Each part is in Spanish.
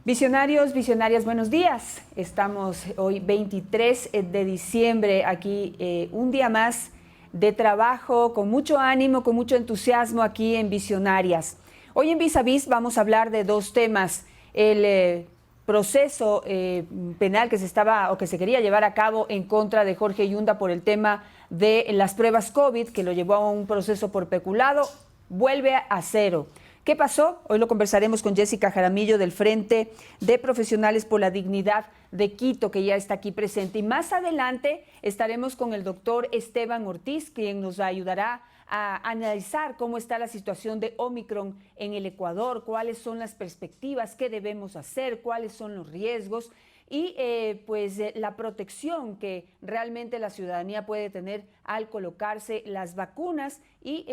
Visionarios, visionarias, buenos días. Estamos hoy 23 de diciembre aquí, un día más de trabajo, con mucho ánimo, con mucho entusiasmo aquí en Visionarias. Hoy en Vis a Vis vamos a hablar de dos temas. El proceso penal que se estaba o que se quería llevar a cabo en contra de Jorge Yunda por el tema de las pruebas COVID, que lo llevó a un proceso por peculado, vuelve a cero. ¿Qué pasó? Hoy lo conversaremos con Jessica Jaramillo del Frente de Profesionales por la Dignidad de Quito, que ya está aquí presente. Y más adelante estaremos con el doctor Esteban Ortiz, quien nos ayudará a analizar cómo está la situación de Omicron en el Ecuador, cuáles son las perspectivas, qué debemos hacer, cuáles son los riesgos y la protección que realmente la ciudadanía puede tener al colocarse las vacunas y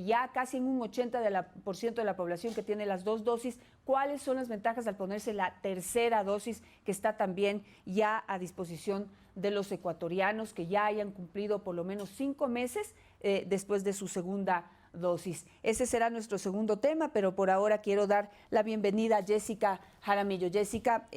ya casi en un 80% de la población que tiene las dos dosis, cuáles son las ventajas al ponerse la tercera dosis que está también ya a disposición de los ecuatorianos que ya hayan cumplido por lo menos 5 meses después de su segunda dosis. Ese será nuestro segundo tema, pero por ahora quiero dar la bienvenida a Jessica Jaramillo. Jessica,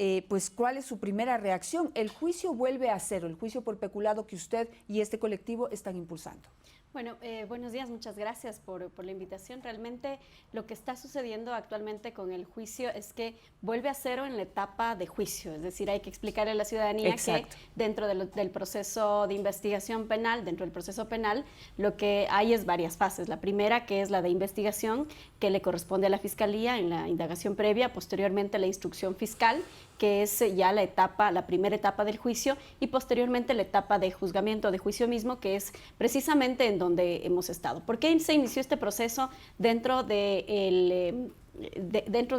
¿cuál es su primera reacción? El juicio vuelve a cero, el juicio por peculado que usted y este colectivo están impulsando. Bueno, buenos días, muchas gracias por la invitación. Realmente lo que está sucediendo actualmente con el juicio es que vuelve a cero en la etapa de juicio, es decir, hay que explicarle a la ciudadanía Exacto. que dentro del proceso de investigación penal, dentro del proceso penal, lo que hay es varias fases. La primera, que es la de investigación, que le corresponde a la Fiscalía en la indagación previa, posteriormente la instrucción fiscal, que es ya la primera etapa del juicio, y posteriormente la etapa de juzgamiento, de juicio mismo, que es precisamente en donde hemos estado. ¿Por qué se inició este proceso dentro de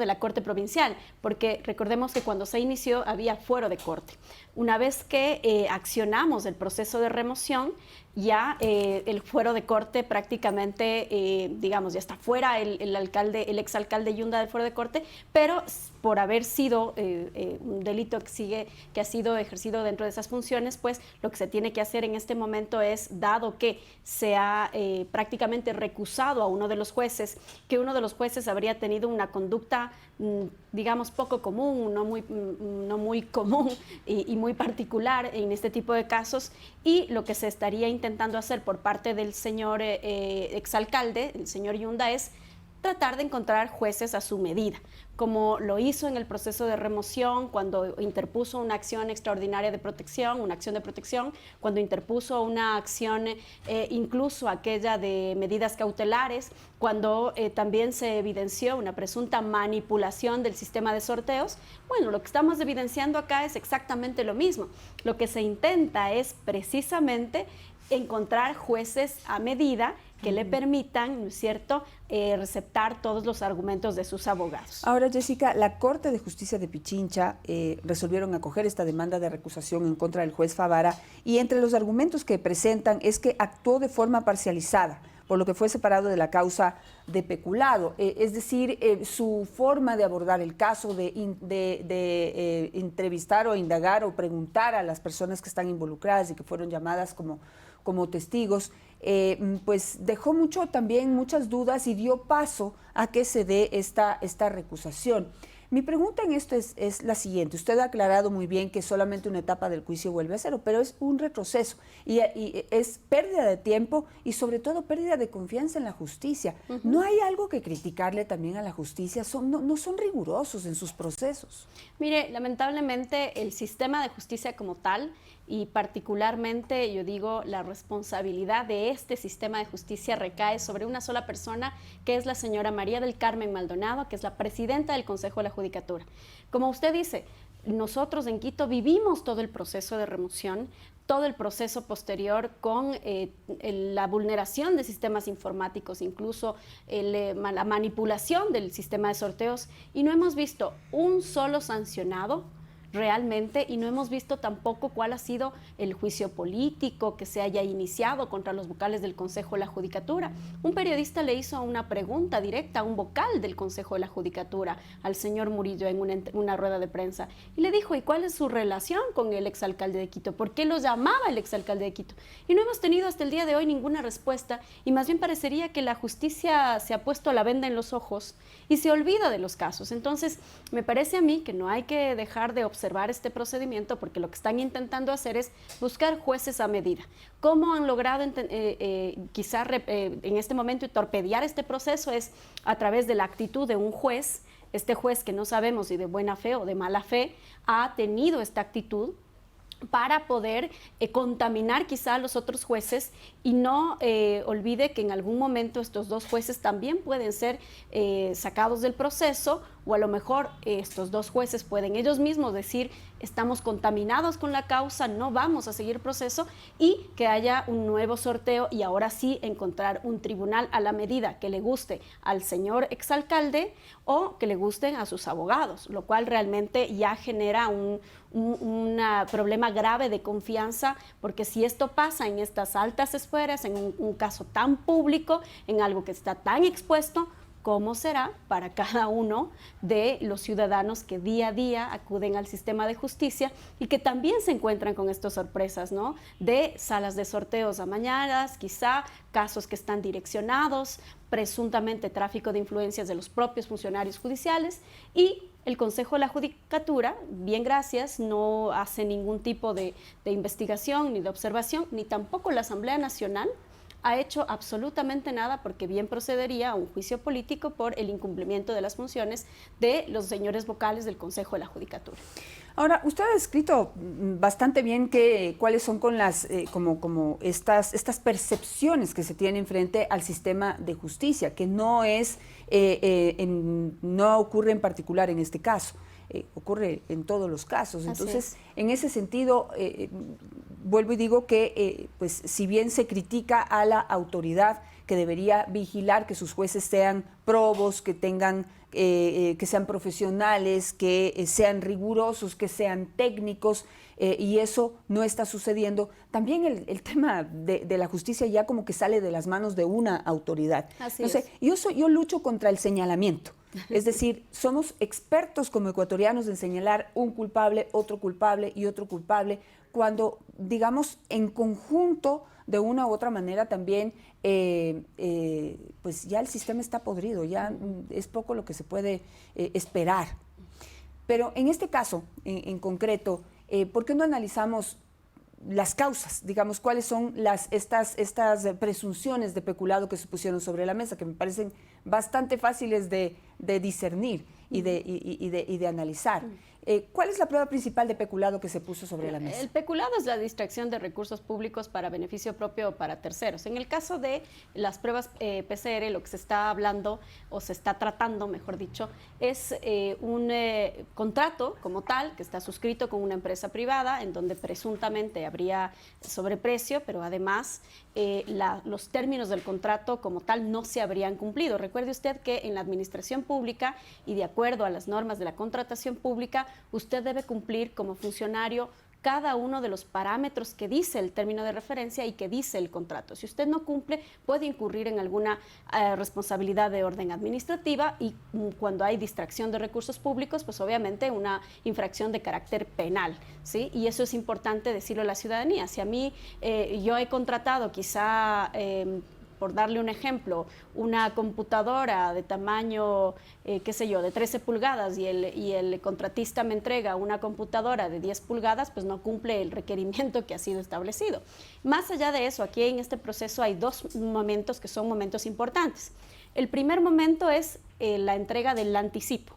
la Corte Provincial? Porque recordemos que cuando se inició había fuero de corte. Una vez que accionamos el proceso de remoción, ya el fuero de corte prácticamente, ya está fuera el exalcalde Yunda del fuero de corte, pero por haber sido un delito que ha sido ejercido dentro de esas funciones, pues lo que se tiene que hacer en este momento es, dado que se ha prácticamente recusado a uno de los jueces, que uno de los jueces habría tenido una conducta, poco común, no muy común y muy particular en este tipo de casos, y lo que se estaría intentando hacer por parte del señor exalcalde, el señor Yunda, es tratar de encontrar jueces a su medida, como lo hizo en el proceso de remoción cuando interpuso una acción extraordinaria de protección, una acción de protección, cuando interpuso una acción incluso aquella de medidas cautelares, cuando también se evidenció una presunta manipulación del sistema de sorteos. Bueno, lo que estamos evidenciando acá es exactamente lo mismo. Lo que se intenta es precisamente encontrar jueces a medida que le permitan, ¿no es cierto?, receptar todos los argumentos de sus abogados. Ahora, Jessica, la Corte de Justicia de Pichincha resolvieron acoger esta demanda de recusación en contra del juez Favara, y entre los argumentos que presentan es que actuó de forma parcializada, por lo que fue separado de la causa de peculado. Es decir, su forma de abordar el caso, de entrevistar o indagar o preguntar a las personas que están involucradas y que fueron llamadas como testigos, dejó muchas dudas y dio paso a que se dé esta recusación. Mi pregunta en esto es la siguiente. Usted ha aclarado muy bien que solamente una etapa del juicio vuelve a cero, pero es un retroceso y es pérdida de tiempo y sobre todo pérdida de confianza en la justicia. ¿No hay algo que criticarle también a la justicia? No son rigurosos en sus procesos. Mire, lamentablemente el sistema de justicia como tal, y particularmente, yo digo, la responsabilidad de este sistema de justicia recae sobre una sola persona, que es la señora María del Carmen Maldonado, que es la presidenta del Consejo de la Judicatura. Como usted dice, nosotros en Quito vivimos todo el proceso de remoción, todo el proceso posterior con la vulneración de sistemas informáticos, incluso la manipulación del sistema de sorteos, y no hemos visto un solo sancionado realmente, y no hemos visto tampoco cuál ha sido el juicio político que se haya iniciado contra los vocales del Consejo de la Judicatura. Un periodista le hizo una pregunta directa a un vocal del Consejo de la Judicatura, al señor Murillo, en una rueda de prensa, y le dijo, ¿y cuál es su relación con el exalcalde de Quito? ¿Por qué lo llamaba el exalcalde de Quito? Y no hemos tenido hasta el día de hoy ninguna respuesta, y más bien parecería que la justicia se ha puesto la venda en los ojos y se olvida de los casos. Entonces, me parece a mí que no hay que dejar de observar este procedimiento, porque lo que están intentando hacer es buscar jueces a medida. ¿Cómo han logrado quizá en este momento torpedear este proceso? Es a través de la actitud de un juez. Este juez, que no sabemos si de buena fe o de mala fe, ha tenido esta actitud para poder contaminar quizá a los otros jueces, y no olvide que en algún momento estos dos jueces también pueden ser sacados del proceso, o a lo mejor estos dos jueces pueden ellos mismos decir, estamos contaminados con la causa, no vamos a seguir proceso, y que haya un nuevo sorteo, y ahora sí encontrar un tribunal a la medida que le guste al señor exalcalde o que le gusten a sus abogados, lo cual realmente ya genera un problema grave de confianza, porque si esto pasa en estas altas esferas, en un caso tan público, en algo que está tan expuesto, ¿cómo será para cada uno de los ciudadanos que día a día acuden al sistema de justicia y que también se encuentran con estas sorpresas, ¿no? De salas de sorteos amañadas, quizá casos que están direccionados, presuntamente tráfico de influencias de los propios funcionarios judiciales, y el Consejo de la Judicatura, bien gracias, no hace ningún tipo de investigación ni de observación, ni tampoco la Asamblea Nacional ha hecho absolutamente nada, porque bien procedería a un juicio político por el incumplimiento de las funciones de los señores vocales del Consejo de la Judicatura. Ahora, usted ha descrito bastante bien cuáles son con las estas percepciones que se tienen frente al sistema de justicia, que no no ocurre en particular en este caso. Ocurre en todos los casos. Entonces, en ese sentido, vuelvo y digo que, pues, si bien se critica a la autoridad que debería vigilar que sus jueces sean probos, que tengan, que sean profesionales, que sean rigurosos, que sean técnicos, y eso no está sucediendo, también el tema de la justicia ya como que sale de las manos de una autoridad. Así no sé, yo lucho contra el señalamiento. Es decir, somos expertos como ecuatorianos en señalar un culpable, otro culpable y otro culpable, cuando, digamos, en conjunto, de una u otra manera también, pues ya el sistema está podrido, ya es poco lo que se puede esperar. Pero en este caso, en concreto, ¿por qué no analizamos las causas, digamos, cuáles son estas presunciones de peculado que se pusieron sobre la mesa, que me parecen bastante fáciles de discernir y de analizar? ¿Cuál es la prueba principal de peculado que se puso sobre la mesa? El peculado es la distracción de recursos públicos para beneficio propio o para terceros. En el caso de las pruebas PCR, lo que se está hablando, o se está tratando, mejor dicho, es un contrato como tal, que está suscrito con una empresa privada, en donde presuntamente habría sobreprecio, pero además los términos del contrato como tal no se habrían cumplido. Recuerde usted que en la administración pública, y de acuerdo a las normas de la contratación pública, usted debe cumplir como funcionario cada uno de los parámetros que dice el término de referencia y que dice el contrato. Si usted no cumple, puede incurrir en alguna responsabilidad de orden administrativa, y cuando hay distracción de recursos públicos, pues obviamente una infracción de carácter penal, ¿sí? Y eso es importante decirlo a la ciudadanía. Si a mí yo he contratado quizá por darle un ejemplo, una computadora de tamaño, qué sé yo, de 13 pulgadas y el contratista me entrega una computadora de 10 pulgadas, pues no cumple el requerimiento que ha sido establecido. Más allá de eso, aquí en este proceso hay dos momentos que son momentos importantes. El primer momento es la entrega del anticipo.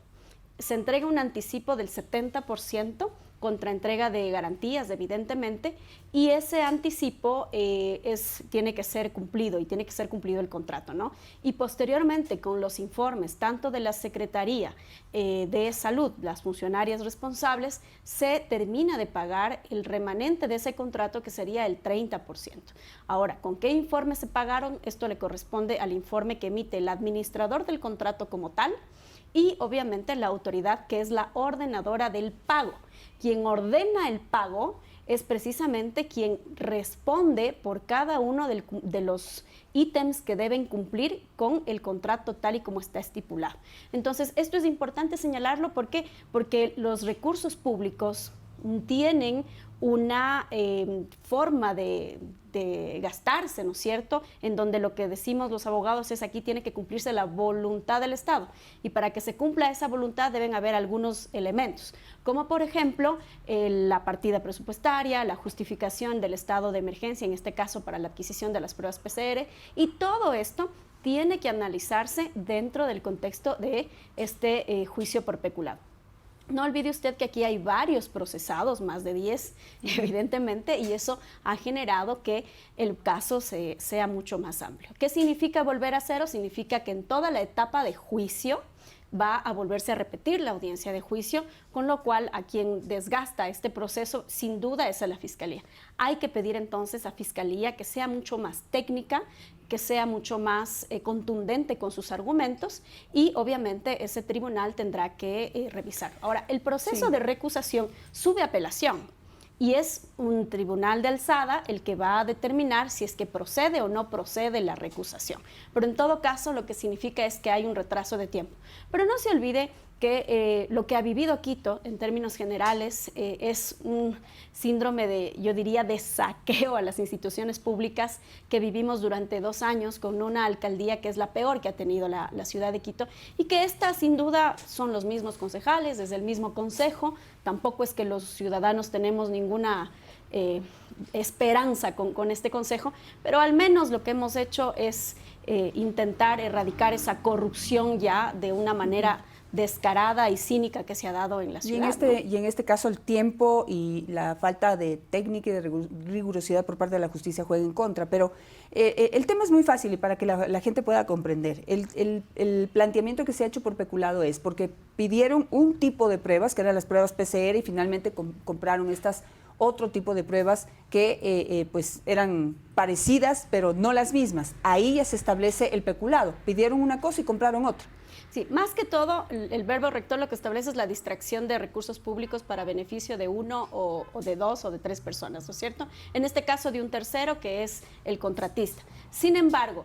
Se entrega un anticipo del 70% contra entrega de garantías, evidentemente, y ese anticipo tiene que ser cumplido y tiene que ser cumplido el contrato, ¿no? Y posteriormente con los informes, tanto de la Secretaría de Salud, las funcionarias responsables, se termina de pagar el remanente de ese contrato, que sería el 30%. Ahora, ¿con qué informes se pagaron? Esto le corresponde al informe que emite el administrador del contrato como tal y obviamente la autoridad que es la ordenadora del pago. Quien ordena el pago es precisamente quien responde por cada uno de los ítems que deben cumplir con el contrato tal y como está estipulado. Entonces, esto es importante señalarlo porque los recursos públicos tienen una forma de gastarse, ¿no es cierto?, en donde lo que decimos los abogados es aquí tiene que cumplirse la voluntad del Estado, y para que se cumpla esa voluntad deben haber algunos elementos, como por ejemplo la partida presupuestaria, la justificación del estado de emergencia, en este caso para la adquisición de las pruebas PCR, y todo esto tiene que analizarse dentro del contexto de este juicio por peculado. No olvide usted que aquí hay varios procesados, más de 10 evidentemente, y eso ha generado que el caso sea mucho más amplio. ¿Qué significa volver a cero? Significa que en toda la etapa de juicio va a volverse a repetir la audiencia de juicio, con lo cual a quien desgasta este proceso sin duda es a la Fiscalía. Hay que pedir entonces a Fiscalía que sea mucho más técnica, que sea mucho más contundente con sus argumentos, y obviamente ese tribunal tendrá que revisar. Ahora, el proceso de recusación sube a apelación y es un tribunal de alzada el que va a determinar si es que procede o no procede la recusación. Pero en todo caso lo que significa es que hay un retraso de tiempo. Pero no se olvide que lo que ha vivido Quito en términos generales es un síndrome de, yo diría, de saqueo a las instituciones públicas que vivimos durante 2 años con una alcaldía que es la peor que ha tenido la ciudad de Quito, y que esta sin duda son los mismos concejales, desde el mismo consejo. Tampoco es que los ciudadanos tenemos ninguna esperanza con este consejo, pero al menos lo que hemos hecho es intentar erradicar esa corrupción ya de una manera descarada y cínica que se ha dado en la ciudad. Y en este caso el tiempo y la falta de técnica y de rigurosidad por parte de la justicia juega en contra, pero el tema es muy fácil y para que la gente pueda comprender. El planteamiento que se ha hecho por peculado es porque pidieron un tipo de pruebas, que eran las pruebas PCR, y finalmente compraron estas otro tipo de pruebas que pues eran parecidas, pero no las mismas. Ahí ya se establece el peculado. Pidieron una cosa y compraron otra. Sí, más que todo, el verbo rector lo que establece es la distracción de recursos públicos para beneficio de uno o de 2 o de 3 personas, ¿no es cierto? En este caso de un tercero, que es el contratista. Sin embargo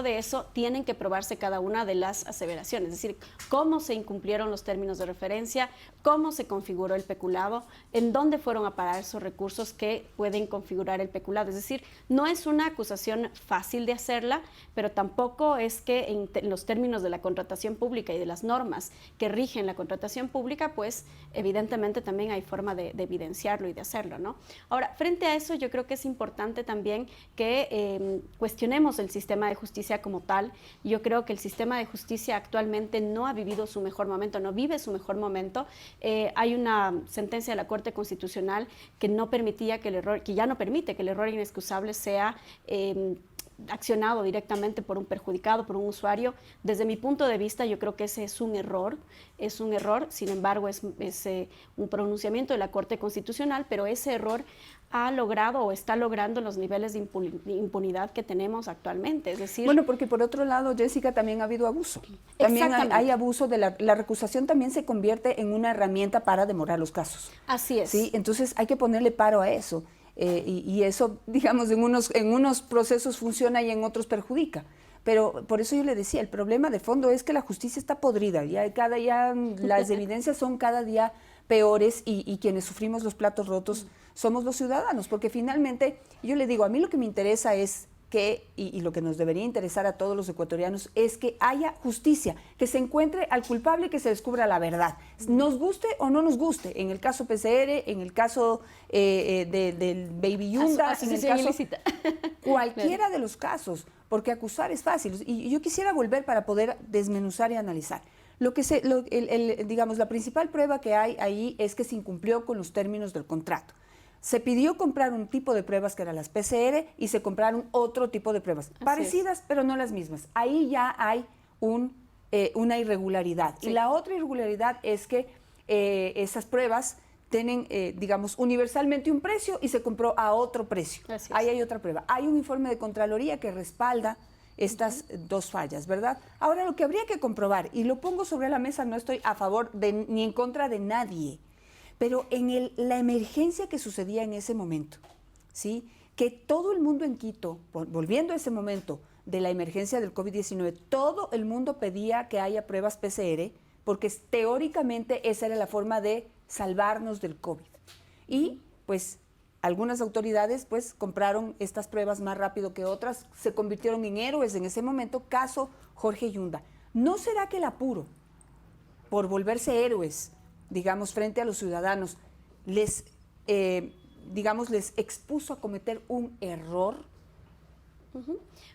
de eso, tienen que probarse cada una de las aseveraciones, es decir, cómo se incumplieron los términos de referencia, cómo se configuró el peculado, en dónde fueron a parar esos recursos que pueden configurar el peculado. Es decir, no es una acusación fácil de hacerla, pero tampoco es que en los términos de la contratación pública y de las normas que rigen la contratación pública, pues evidentemente también hay forma de evidenciarlo y de hacerlo, ¿no? Ahora, frente a eso, yo creo que es importante también que cuestionemos el sistema de justicia como tal. Yo creo que el sistema de justicia actualmente no ha vivido su mejor momento, no vive su mejor momento. Hay una sentencia de la Corte Constitucional que no permitía que el error, que ya no permite que el error inexcusable sea accionado directamente por un perjudicado, por un usuario. Desde mi punto de vista, yo creo que ese es un error, sin embargo es un pronunciamiento de la Corte Constitucional, pero ese error ha logrado o está logrando los niveles de impunidad que tenemos actualmente, es decir... Bueno, porque por otro lado, Jessica, también ha habido abuso. También hay abuso, la recusación también se convierte en una herramienta para demorar los casos. Así es. ¿Sí? Entonces hay que ponerle paro a eso. Y eso, digamos, en unos procesos funciona y en otros perjudica. Pero por eso yo le decía, el problema de fondo es que la justicia está podrida, ya las evidencias son cada día peores y quienes sufrimos los platos rotos somos los ciudadanos, porque finalmente, yo le digo, a mí lo que me interesa es que, y lo que nos debería interesar a todos los ecuatorianos, es que haya justicia, que se encuentre al culpable y que se descubra la verdad, nos guste o no nos guste, en el caso PCR, en el caso del Baby Yunda, en el caso ilícita. Cualquiera de los casos, porque acusar es fácil. Y yo quisiera volver para poder desmenuzar y analizar. Digamos, la principal prueba que hay ahí es que se incumplió con los términos del contrato. se pidió comprar un tipo de pruebas que eran las PCR y se compraron otro tipo de pruebas, parecidas pero no las mismas. Ahí ya hay una irregularidad. Sí. Y la otra irregularidad es que esas pruebas tienen, digamos, universalmente un precio y se compró a otro precio. Ahí hay otra prueba. Hay un informe de Contraloría que respalda estas dos fallas, ¿verdad? Ahora, lo que habría que comprobar, y lo pongo sobre la mesa, no estoy a favor ni en contra de nadie, pero en la emergencia que sucedía en ese momento, ¿sí? Que todo el mundo en Quito, volviendo a ese momento de la emergencia del COVID-19, todo el mundo pedía que haya pruebas PCR, porque teóricamente esa era la forma de salvarnos del COVID. Y pues algunas autoridades pues compraron estas pruebas más rápido que otras, se convirtieron en héroes en ese momento, caso Jorge Yunda. ¿No será que el apuro por volverse héroes, digamos, frente a los ciudadanos, les expuso a cometer un error?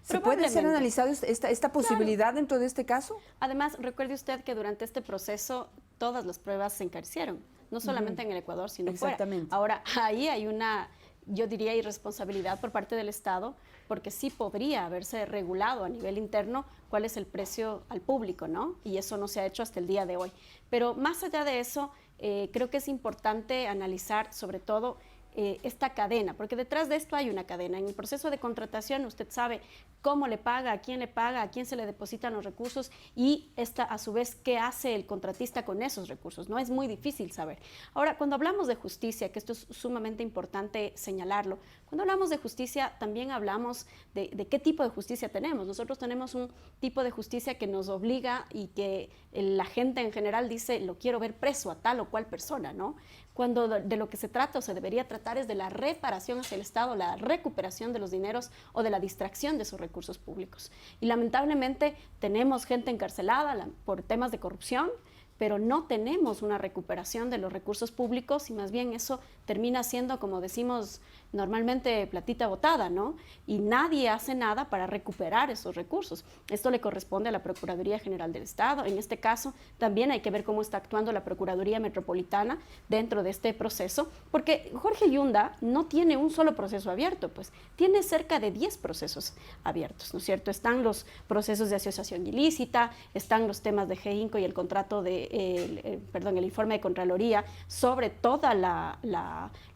¿Se puede ser analizado esta posibilidad dentro de este caso? Además, recuerde usted que durante este proceso todas las pruebas se encarecieron, no solamente en el Ecuador, sino fuera. Ahora, ahí hay una, yo diría, irresponsabilidad por parte del Estado, porque sí podría haberse regulado a nivel interno cuál es el precio al público, ¿no? Y eso no se ha hecho hasta el día de hoy. Pero más allá de eso, creo que es importante analizar sobre todo esta cadena, porque detrás de esto hay una cadena. En el proceso de contratación usted sabe cómo le paga, a quién se le depositan los recursos y a su vez qué hace el contratista con esos recursos, ¿no? Es muy difícil saber. Ahora, cuando hablamos de justicia, que esto es sumamente importante señalarlo, cuando hablamos de justicia también hablamos de qué tipo de justicia tenemos. Nosotros tenemos un tipo de justicia que nos obliga y que la gente en general dice, lo quiero ver preso a tal o cual persona, ¿no? Cuando de lo que se trata o se debería tratar es de la reparación hacia el Estado, la recuperación de los dineros o de la distracción de esos recursos públicos. Y lamentablemente tenemos gente encarcelada por temas de corrupción, pero no tenemos una recuperación de los recursos públicos y más bien eso termina siendo, como decimos normalmente, platita botada, ¿no? Y nadie hace nada para recuperar esos recursos. Esto le corresponde a la Procuraduría General del Estado. En este caso, también hay que ver cómo está actuando la Procuraduría Metropolitana dentro de este proceso, porque Jorge Yunda no tiene un solo proceso abierto, pues tiene cerca de 10 procesos abiertos, ¿no es cierto? Están los procesos de asociación ilícita, están los temas de GEINCO y el contrato el informe de Contraloría sobre todos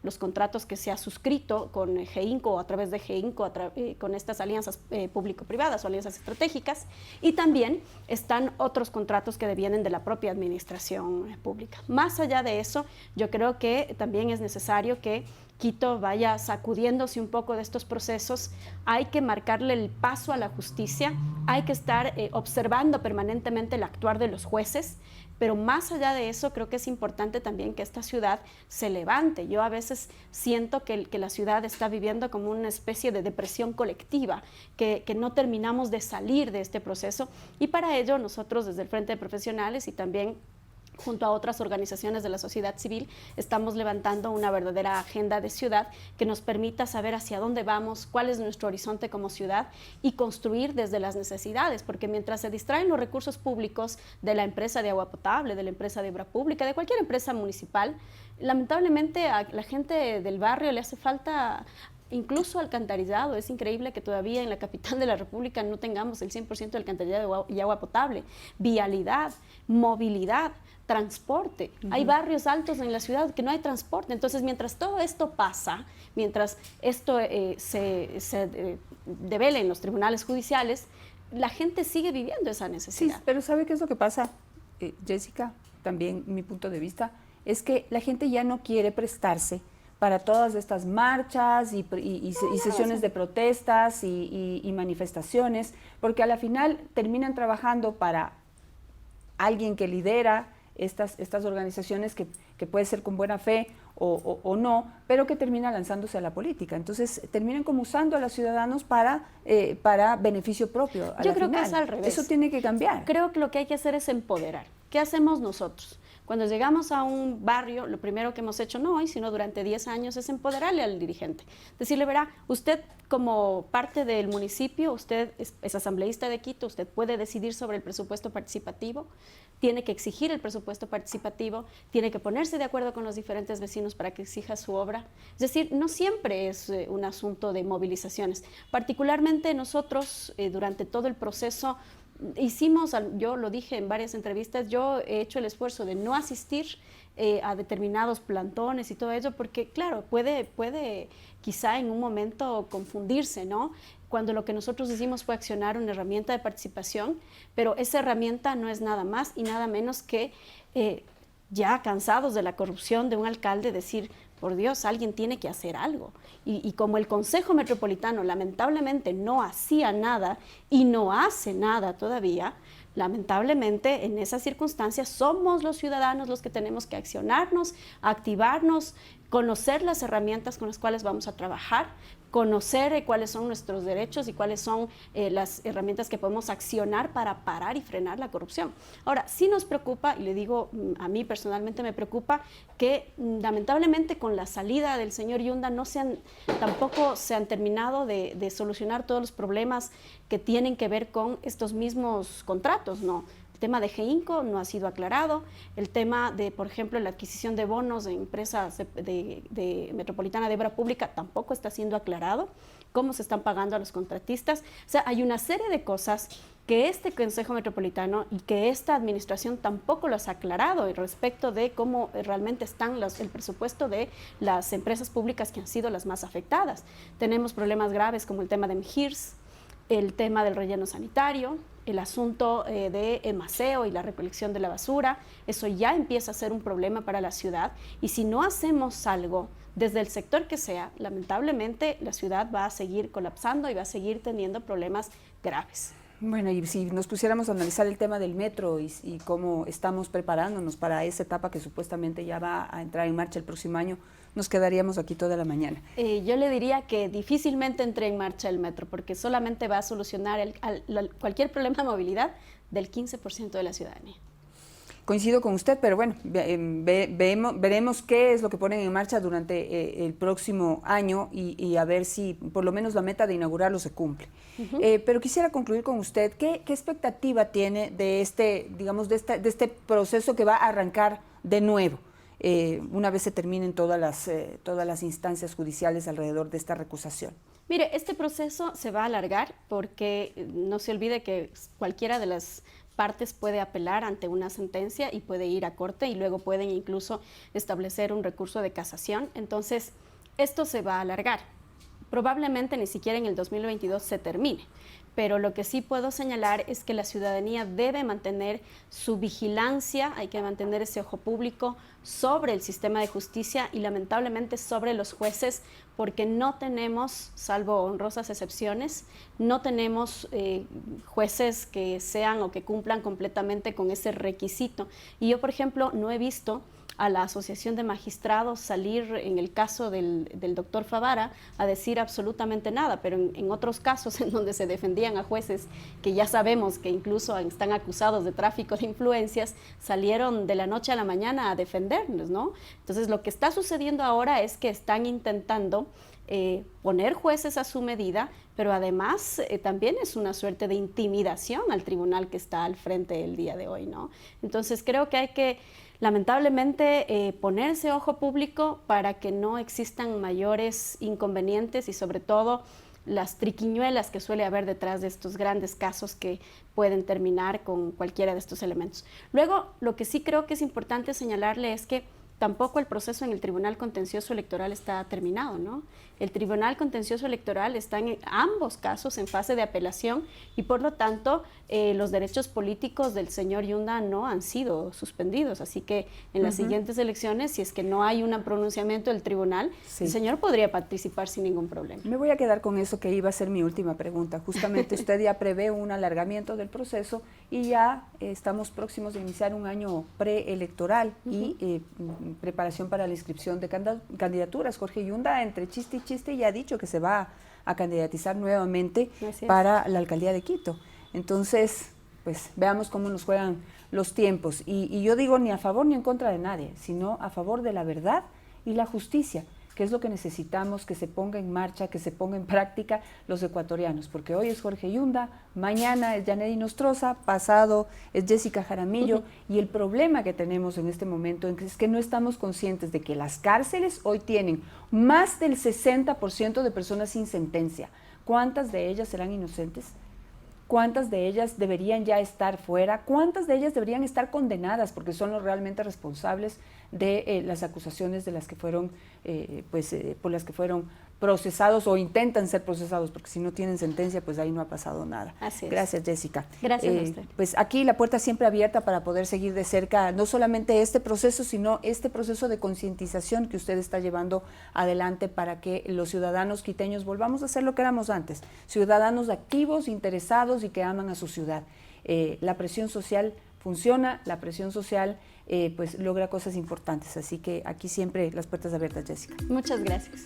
los contratos que se ha suscrito con GEINCO o a través de GEINCO, con estas alianzas público-privadas o alianzas estratégicas, y también están otros contratos que devienen de la propia administración pública. Más allá de eso, yo creo que también es necesario que Quito vaya sacudiéndose un poco de estos procesos. Hay que marcarle el paso a la justicia, hay que estar observando permanentemente el actuar de los jueces, pero más allá de eso creo que es importante también que esta ciudad se levante. Yo a veces siento que la ciudad está viviendo como una especie de depresión colectiva, que no terminamos de salir de este proceso, y para ello nosotros desde el Frente de Profesionales y también junto a otras organizaciones de la sociedad civil, estamos levantando una verdadera agenda de ciudad que nos permita saber hacia dónde vamos, cuál es nuestro horizonte como ciudad y construir desde las necesidades, porque mientras se distraen los recursos públicos de la empresa de agua potable, de la empresa de obra pública, de cualquier empresa municipal, lamentablemente a la gente del barrio le hace falta incluso alcantarillado. Es increíble que todavía en la capital de la República no tengamos el 100% de alcantarillado y agua potable, vialidad, movilidad, transporte. Hay barrios altos en la ciudad que no hay transporte. Entonces, mientras todo esto pasa, mientras esto se devele en los tribunales judiciales, la gente sigue viviendo esa necesidad. Sí, pero ¿sabe qué es lo que pasa, Jessica? También mi punto de vista es que la gente ya no quiere prestarse para todas estas marchas y sesiones de protestas y manifestaciones, porque a la final terminan trabajando para alguien que lidera estas organizaciones que puede ser con buena fe o no, pero que termina lanzándose a la política. Entonces terminan como usando a los ciudadanos para beneficio propio. Yo creo que es al revés. Eso tiene que cambiar. Creo que lo que hay que hacer es empoderar. ¿Qué hacemos nosotros? Cuando llegamos a un barrio, lo primero que hemos hecho, no hoy, sino durante 10 años, es empoderarle al dirigente. Decirle, verá, usted como parte del municipio, usted es asambleísta de Quito, usted puede decidir sobre el presupuesto participativo, tiene que exigir el presupuesto participativo, tiene que ponerse de acuerdo con los diferentes vecinos para que exija su obra. Es decir, no siempre es un asunto de movilizaciones. Particularmente nosotros, durante todo el proceso, hicimos, yo lo dije en varias entrevistas, yo he hecho el esfuerzo de no asistir a determinados plantones y todo eso, porque claro, puede quizá en un momento confundirse, ¿no? Cuando lo que nosotros hicimos fue accionar una herramienta de participación, pero esa herramienta no es nada más y nada menos que ya cansados de la corrupción de un alcalde, decir, por Dios, alguien tiene que hacer algo. Y como el Consejo Metropolitano lamentablemente no hacía nada y no hace nada todavía, lamentablemente en esas circunstancias somos los ciudadanos los que tenemos que accionarnos, activarnos, conocer las herramientas con las cuales vamos a trabajar, conocer cuáles son nuestros derechos y cuáles son las herramientas que podemos accionar para parar y frenar la corrupción. Ahora, sí nos preocupa, y le digo, a mí personalmente me preocupa, que lamentablemente con la salida del señor Yunda tampoco se han terminado de solucionar todos los problemas que tienen que ver con estos mismos contratos, ¿no? El tema de GEINCO no ha sido aclarado, el tema de, por ejemplo, la adquisición de bonos de empresas de Metropolitana de Obra Pública tampoco está siendo aclarado, cómo se están pagando a los contratistas. O sea, hay una serie de cosas que este Consejo Metropolitano y que esta administración tampoco los ha aclarado respecto de cómo realmente están el presupuesto de las empresas públicas que han sido las más afectadas. Tenemos problemas graves como el tema de MGIRS, el tema del relleno sanitario, el asunto de emaseo y la recolección de la basura. Eso ya empieza a ser un problema para la ciudad y si no hacemos algo desde el sector que sea, lamentablemente la ciudad va a seguir colapsando y va a seguir teniendo problemas graves. Bueno, y si nos pusiéramos a analizar el tema del metro y cómo estamos preparándonos para esa etapa que supuestamente ya va a entrar en marcha el próximo año, nos quedaríamos aquí toda la mañana. Yo le diría que difícilmente entre en marcha el metro, porque solamente va a solucionar cualquier problema de movilidad del 15% de la ciudadanía. Coincido con usted, pero bueno, veremos qué es lo que ponen en marcha durante el próximo año y a ver si por lo menos la meta de inaugurarlo se cumple. Pero quisiera concluir con usted, ¿qué expectativa tiene de digamos, de este proceso que va a arrancar de nuevo? Una vez se terminen todas las instancias judiciales alrededor de esta recusación. Mire, este proceso se va a alargar porque no se olvide que cualquiera de las partes puede apelar ante una sentencia y puede ir a corte y luego pueden incluso establecer un recurso de casación. Entonces, esto se va a alargar. Probablemente ni siquiera en el 2022 se termine. Pero lo que sí puedo señalar es que la ciudadanía debe mantener su vigilancia, hay que mantener ese ojo público sobre el sistema de justicia y lamentablemente sobre los jueces, porque no tenemos, salvo honrosas excepciones, no tenemos jueces que sean o que cumplan completamente con ese requisito. Y yo, por ejemplo, no he visto a la Asociación de Magistrados salir en el caso del doctor Favara a decir absolutamente nada, pero en otros casos en donde se defendían a jueces que ya sabemos que incluso están acusados de tráfico de influencias, salieron de la noche a la mañana a defendernos, ¿no? Entonces lo que está sucediendo ahora es que están intentando poner jueces a su medida, pero además también es una suerte de intimidación al tribunal que está al frente el día de hoy, ¿no? Entonces creo que hay que lamentablemente ponerse ojo público para que no existan mayores inconvenientes y sobre todo las triquiñuelas que suele haber detrás de estos grandes casos que pueden terminar con cualquiera de estos elementos. Luego, lo que sí creo que es importante señalarle es que tampoco el proceso en el Tribunal Contencioso Electoral está terminado, ¿no? El Tribunal Contencioso Electoral está en ambos casos en fase de apelación y por lo tanto los derechos políticos del señor Yunda no han sido suspendidos, así que en las siguientes elecciones, si es que no hay un pronunciamiento del tribunal, el señor podría participar sin ningún problema. Me voy a quedar con eso que iba a ser mi última pregunta. Justamente usted ya prevé un alargamiento del proceso y ya estamos próximos de iniciar un año preelectoral y preparación para la inscripción de candidaturas. Jorge Yunda, entre chiste y chiste, ya ha dicho que se va a candidatizar nuevamente para la alcaldía de Quito. Entonces, pues veamos cómo nos juegan los tiempos. Y yo digo ni a favor ni en contra de nadie, sino a favor de la verdad y la justicia, que es lo que necesitamos que se ponga en marcha, que se ponga en práctica los ecuatorianos, porque hoy es Jorge Yunda, mañana es Yanedi Nostroza, pasado es Jessica Jaramillo, y el problema que tenemos en este momento es que no estamos conscientes de que las cárceles hoy tienen más del 60% de personas sin sentencia. ¿Cuántas de ellas serán inocentes? ¿Cuántas de ellas deberían ya estar fuera? ¿Cuántas de ellas deberían estar condenadas porque son los realmente responsables de las acusaciones de las que fueron, por las que fueron procesados o intentan ser procesados? Porque si no tienen sentencia, pues ahí no ha pasado nada. Así es. Gracias, Jessica. Gracias a usted. Pues aquí la puerta siempre abierta para poder seguir de cerca no solamente este proceso, sino este proceso de concientización que usted está llevando adelante para que los ciudadanos quiteños volvamos a ser lo que éramos antes, ciudadanos activos, interesados y que aman a su ciudad. La presión social funciona, la presión social pues logra cosas importantes, así que aquí siempre las puertas abiertas, Jessica. Muchas gracias.